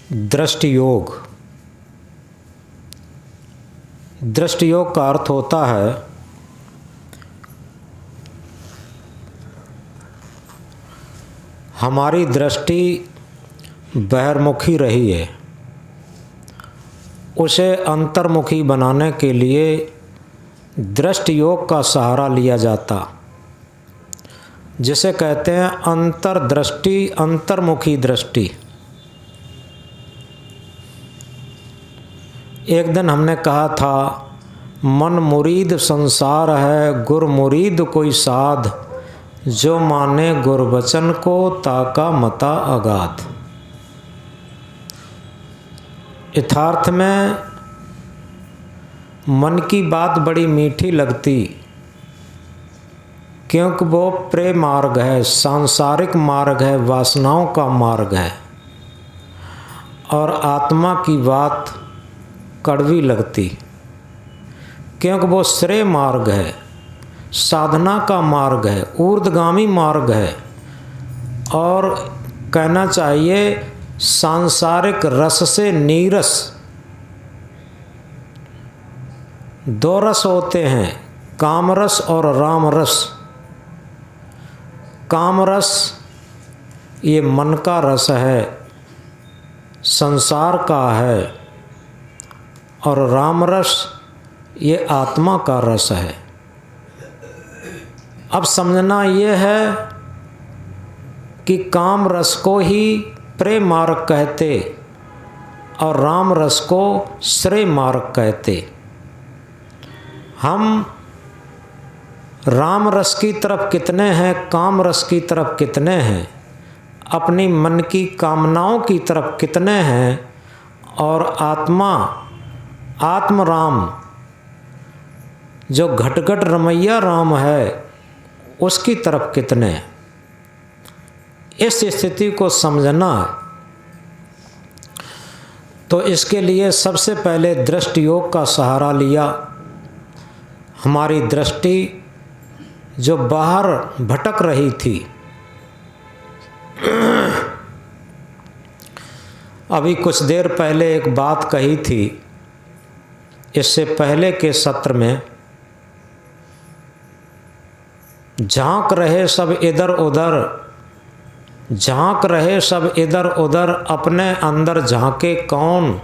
दृष्टि योग। दृष्टि योग का अर्थ होता है हमारी दृष्टि बहिर्मुखी रही है, उसे अंतर्मुखी बनाने के लिए दृष्टि योग का सहारा लिया जाता, जिसे कहते हैं अंतर्दृष्टि, अंतर्मुखी दृष्टि। एक दिन हमने कहा था, मन मुरीद संसार है, गुर मुरीद कोई साध, जो माने गुरबचन को ताका मता अगाध। यथार्थ में मन की बात बड़ी मीठी लगती, क्योंकि वो प्रेम मार्ग है, सांसारिक मार्ग है, वासनाओं का मार्ग है। और आत्मा की बात कड़वी लगती, क्योंकि वो श्रेय मार्ग है, साधना का मार्ग है, ऊर्ध्वगामी मार्ग है। और कहना चाहिए सांसारिक रस से नीरस। दो रस होते हैं, काम रस और राम रस। काम रस ये मन का रस है, संसार का है, और राम रस ये आत्मा का रस है। अब समझना ये है कि काम रस को ही प्रेम मार्ग कहते और राम रस को श्रेय मार्ग कहते। हम राम रस की तरफ कितने हैं, काम रस की तरफ कितने हैं, अपनी मन की कामनाओं की तरफ कितने हैं, और आत्मा आत्म राम जो घट घट रमैया राम है उसकी तरफ कितने हैं। इस स्थिति को समझना है। तो इसके लिए सबसे पहले दृष्टि योग का सहारा लिया। हमारी दृष्टि जो बाहर भटक रही थी, अभी कुछ देर पहले एक बात कही थी, इससे पहले के सत्र में, झांक रहे सब इधर उधर, झांक रहे सब इधर उधर, अपने अंदर झांके कौन।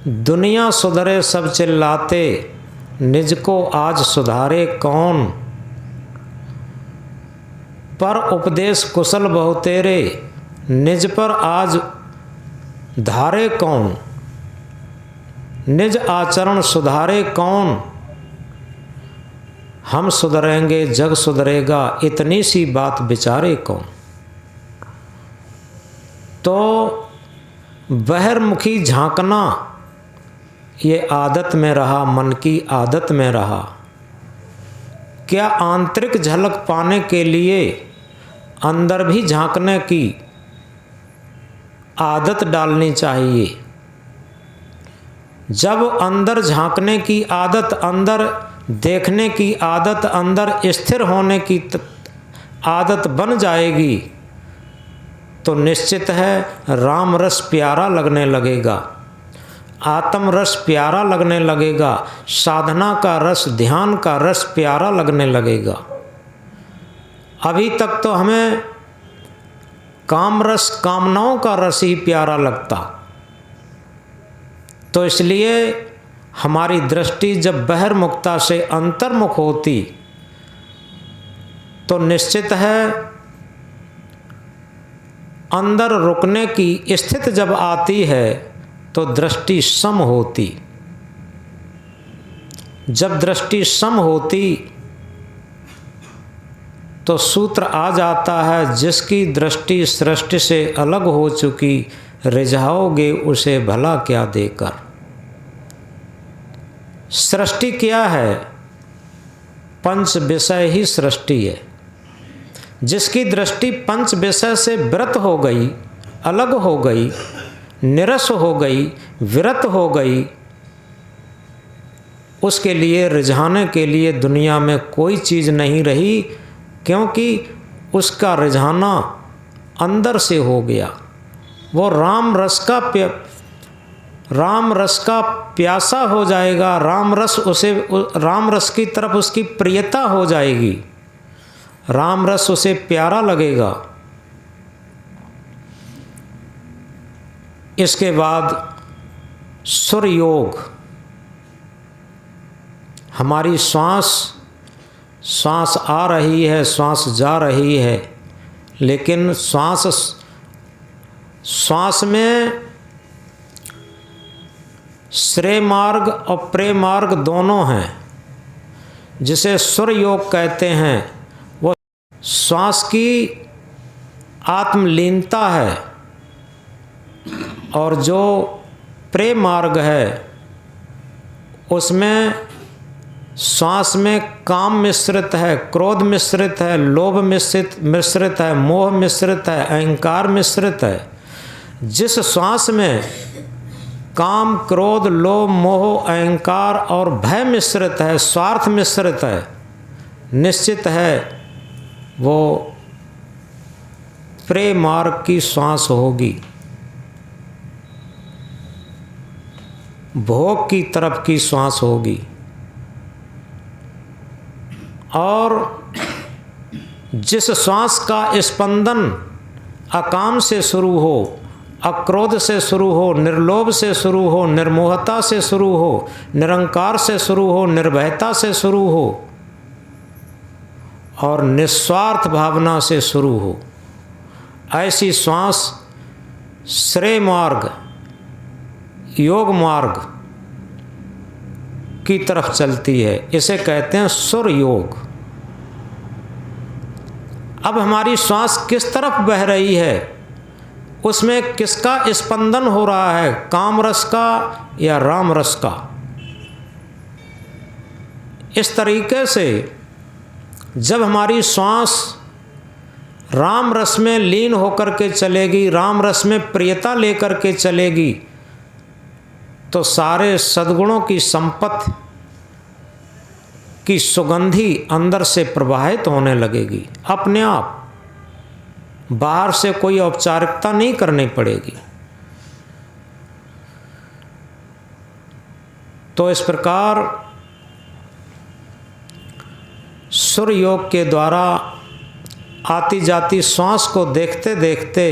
दुनिया सुधरे सब चिल्लाते, निज को आज सुधारे कौन। पर उपदेश कुशल बहुतेरे, निज पर आज धारे कौन। निज आचरण सुधारे कौन। हम सुधरेंगे जग सुधरेगा, इतनी सी बात विचारे कौन। तो बहिर्मुखी झांकना ये आदत में रहा, मन की आदत में रहा। क्या आंतरिक झलक पाने के लिए अंदर भी झांकने की आदत डालनी चाहिए। जब अंदर झांकने की आदत, अंदर देखने की आदत, अंदर स्थिर होने की आदत बन जाएगी, तो निश्चित है राम रस प्यारा लगने लगेगा, आत्म रस प्यारा लगने लगेगा, साधना का रस, ध्यान का रस प्यारा लगने लगेगा। अभी तक तो हमें काम रस, कामनाओं का रस ही प्यारा लगता। तो इसलिए हमारी दृष्टि जब बहिर्मुखता से अंतर्मुख होती, तो निश्चित है अंदर रुकने की स्थिति जब आती है तो दृष्टि सम होती। जब दृष्टि सम होती तो सूत्र आ जाता है, जिसकी दृष्टि सृष्टि से अलग हो चुकी, रिझाओगे उसे भला क्या देकर। सृष्टि क्या है? पंच विषय ही सृष्टि है। जिसकी दृष्टि पंच विषय से विरत हो गई, अलग हो गई, निरस हो गई, विरत हो गई, उसके लिए रिझाने के लिए दुनिया में कोई चीज़ नहीं रही, क्योंकि उसका रिझाना अंदर से हो गया। वो राम रस का प्यासा हो जाएगा, राम रस की तरफ उसकी प्रियता हो जाएगी, राम रस उसे प्यारा लगेगा। इसके बाद सुर योग, हमारी श्वास आ रही है, श्वास जा रही है, लेकिन श्वास में श्रेय मार्ग और प्रेय मार्ग दोनों हैं, जिसे सुर योग कहते हैं। वो श्वास की आत्मलीनता है, और जो प्रेय मार्ग है उसमें श्वास में काम मिश्रित है, क्रोध मिश्रित है, लोभ मिश्रित है, मोह मिश्रित है, अहंकार मिश्रित है। जिस श्वास में काम, क्रोध, लोभ, मोह, अहंकार और भय मिश्रित है, स्वार्थ मिश्रित है, निश्चित है वो प्रेय मार्ग की श्वास होगी, भोग की तरफ की श्वास होगी। और जिस श्वास का स्पंदन अकाम से शुरू हो, अक्रोध से शुरू हो, निर्लोभ से शुरू हो, निर्मोहता से शुरू हो, निरंकार से शुरू हो, निर्भयता से शुरू हो और निस्वार्थ भावना से शुरू हो, ऐसी श्वास श्रेय मार्ग, योग मार्ग की तरफ चलती है। इसे कहते हैं सुर योग। अब हमारी श्वास किस तरफ बह रही है, उसमें किसका स्पंदन हो रहा है, काम रस का या राम रस का। इस तरीके से जब हमारी श्वास राम रस में लीन होकर के चलेगी, राम रस में प्रियता लेकर के चलेगी, तो सारे सद्गुणों की संपत्ति की सुगंधी अंदर से प्रवाहित होने लगेगी अपने आप, बाहर से कोई औपचारिकता नहीं करनी पड़ेगी। तो इस प्रकार सुर योग के द्वारा आती जाती श्वास को देखते देखते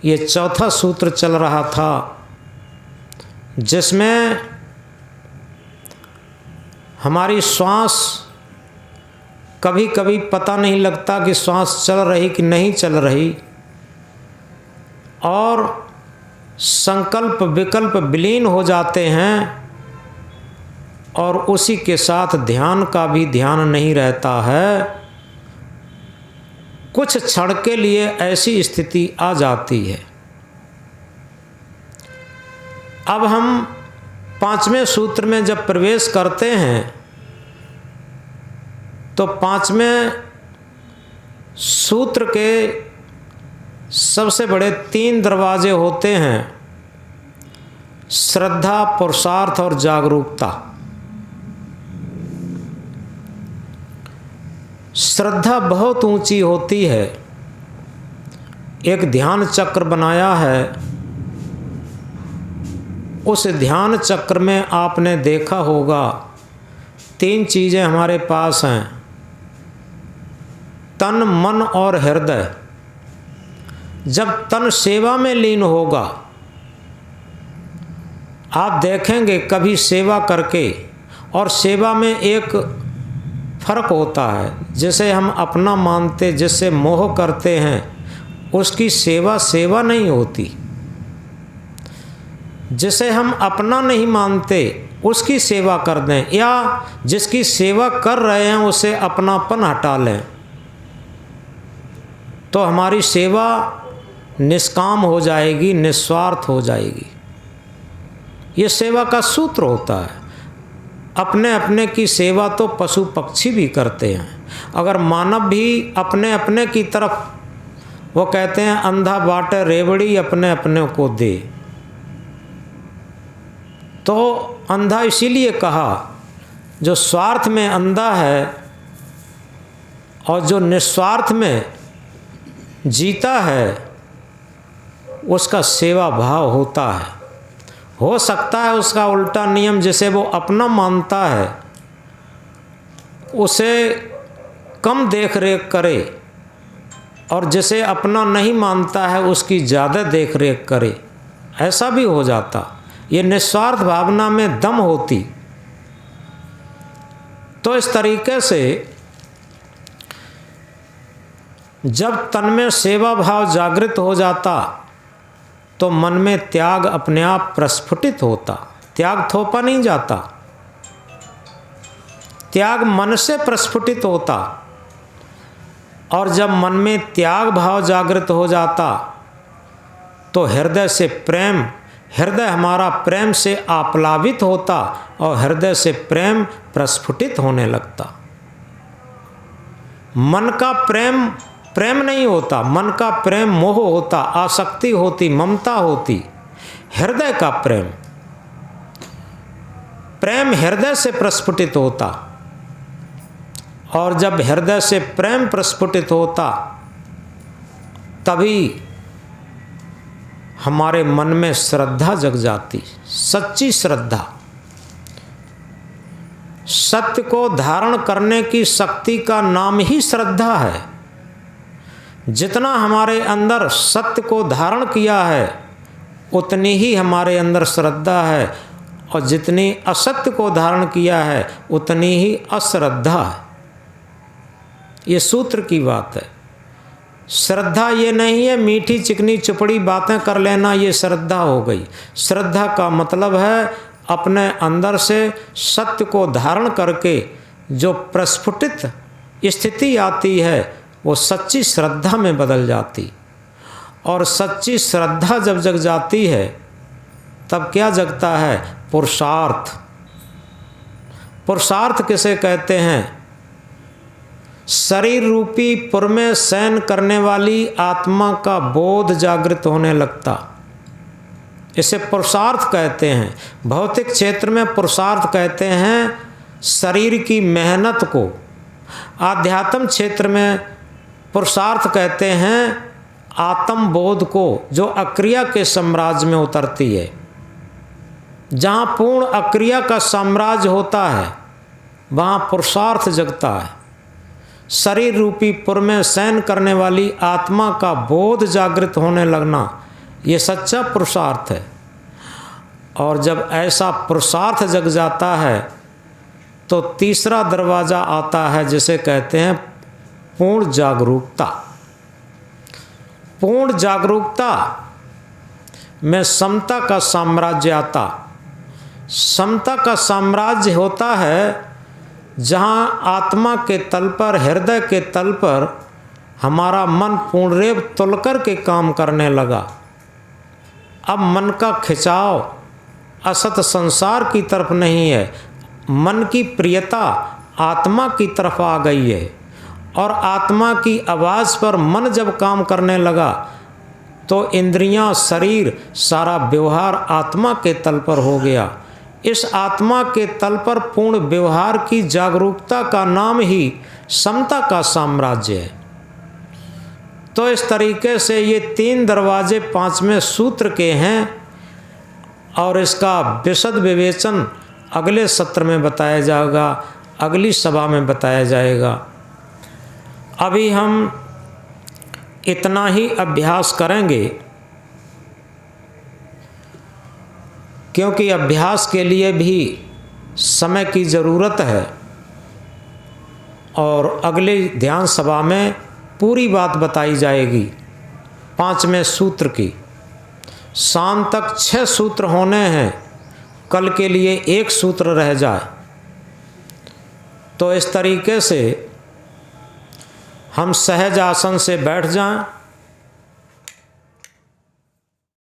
ये चौथा सूत्र चल रहा था, जिसमें हमारी श्वास कभी कभी पता नहीं लगता कि श्वास चल रही कि नहीं चल रही, और संकल्प विकल्प विलीन हो जाते हैं, और उसी के साथ ध्यान का भी ध्यान नहीं रहता है। कुछ क्षण के लिए ऐसी स्थिति आ जाती है। अब हम पांचवें सूत्र में जब प्रवेश करते हैं तो पांचवें सूत्र के सबसे बड़े 3 दरवाजे होते हैं, श्रद्धा, पुरुषार्थ और जागरूकता। श्रद्धा बहुत ऊंची होती है। एक ध्यान चक्र बनाया है, उस ध्यान चक्र में आपने देखा होगा 3 चीज़ें हमारे पास हैं, तन, मन और हृदय। जब तन सेवा में लीन होगा, आप देखेंगे कभी सेवा करके, और सेवा में एक फर्क होता है, जिसे हम अपना मानते, जिससे मोह करते हैं, उसकी सेवा सेवा नहीं होती। जिसे हम अपना नहीं मानते उसकी सेवा कर दें, या जिसकी सेवा कर रहे हैं उसे अपनापन हटा लें, तो हमारी सेवा निष्काम हो जाएगी, निस्वार्थ हो जाएगी। ये सेवा का सूत्र होता है। अपने अपने की सेवा तो पशु पक्षी भी करते हैं। अगर मानव भी अपने अपने की तरफ, वो कहते हैं अंधा बाटे रेवड़ी अपने अपने को दे, तो अंधा इसीलिए कहा, जो स्वार्थ में अंधा है और जो निस्वार्थ में जीता है उसका सेवा भाव होता है। हो सकता है उसका उल्टा नियम, जिसे वो अपना मानता है उसे कम देख रेख करे, और जिसे अपना नहीं मानता है उसकी ज़्यादा देख रेख करे, ऐसा भी हो जाता। ये निस्वार्थ भावना में दम होती। तो इस तरीके से जब तन में सेवा भाव जागृत हो जाता तो मन में त्याग अपने आप प्रस्फुटित होता। त्याग थोपा नहीं जाता, त्याग मन से प्रस्फुटित होता। और जब मन में त्याग भाव जागृत हो जाता तो हृदय से प्रेम, हृदय हमारा प्रेम से आप्लावित होता और हृदय से प्रेम प्रस्फुटित होने लगता। मन का प्रेम प्रेम नहीं होता, मन का प्रेम मोह होता, आसक्ति होती, ममता होती। हृदय का प्रेम, प्रेम हृदय से प्रस्फुटित होता। और जब हृदय से प्रेम प्रस्फुटित होता तभी हमारे मन में श्रद्धा जग जाती, सच्ची श्रद्धा। सत्य को धारण करने की शक्ति का नाम ही श्रद्धा है। जितना हमारे अंदर सत्य को धारण किया है उतनी ही हमारे अंदर श्रद्धा है, और जितनी असत्य को धारण किया है उतनी ही अश्रद्धा है। ये सूत्र की बात है। श्रद्धा ये नहीं है मीठी चिकनी चुपड़ी बातें कर लेना, ये श्रद्धा हो गई। श्रद्धा का मतलब है अपने अंदर से सत्य को धारण करके जो प्रस्फुटित स्थिति आती है वो सच्ची श्रद्धा में बदल जाती। और सच्ची श्रद्धा जब जग जाती है तब क्या जगता है? पुरुषार्थ। पुरुषार्थ किसे कहते हैं? शरीर रूपी पुर में शयन करने वाली आत्मा का बोध जागृत होने लगता, इसे पुरुषार्थ कहते हैं। भौतिक क्षेत्र में पुरुषार्थ कहते हैं शरीर की मेहनत को, आध्यात्म क्षेत्र में पुरुषार्थ कहते हैं आत्म बोध को, जो अक्रिया के साम्राज्य में उतरती है। जहाँ पूर्ण अक्रिया का साम्राज्य होता है वहाँ पुरुषार्थ जगता है। शरीर रूपी पुर में शयन करने वाली आत्मा का बोध जागृत होने लगना, ये सच्चा पुरुषार्थ है। और जब ऐसा पुरुषार्थ जग जाता है तो तीसरा दरवाज़ा आता है जिसे कहते हैं पूर्ण जागरूकता। पूर्ण जागरूकता में समता का साम्राज्य आता। समता का साम्राज्य होता है जहाँ आत्मा के तल पर, हृदय के तल पर हमारा मन पूर्णरेव तुल कर के काम करने लगा। अब मन का खिंचाव असत संसार की तरफ नहीं है, मन की प्रियता आत्मा की तरफ आ गई है। और आत्मा की आवाज़ पर मन जब काम करने लगा तो इंद्रियां, शरीर, सारा व्यवहार आत्मा के तल पर हो गया। इस आत्मा के तल पर पूर्ण व्यवहार की जागरूकता का नाम ही समता का साम्राज्य है। तो इस तरीके से ये 3 दरवाजे 5वें सूत्र के हैं और इसका विशद विवेचन अगले सत्र में बताया जाएगा, अगली सभा में बताया जाएगा। अभी हम इतना ही अभ्यास करेंगे क्योंकि अभ्यास के लिए भी समय की ज़रूरत है और अगले ध्यान सभा में पूरी बात बताई जाएगी 5वें सूत्र की। शाम तक 6 सूत्र होने हैं, कल के लिए 1 सूत्र रह जाए। तो इस तरीके से हम सहज आसन से बैठ जाएं।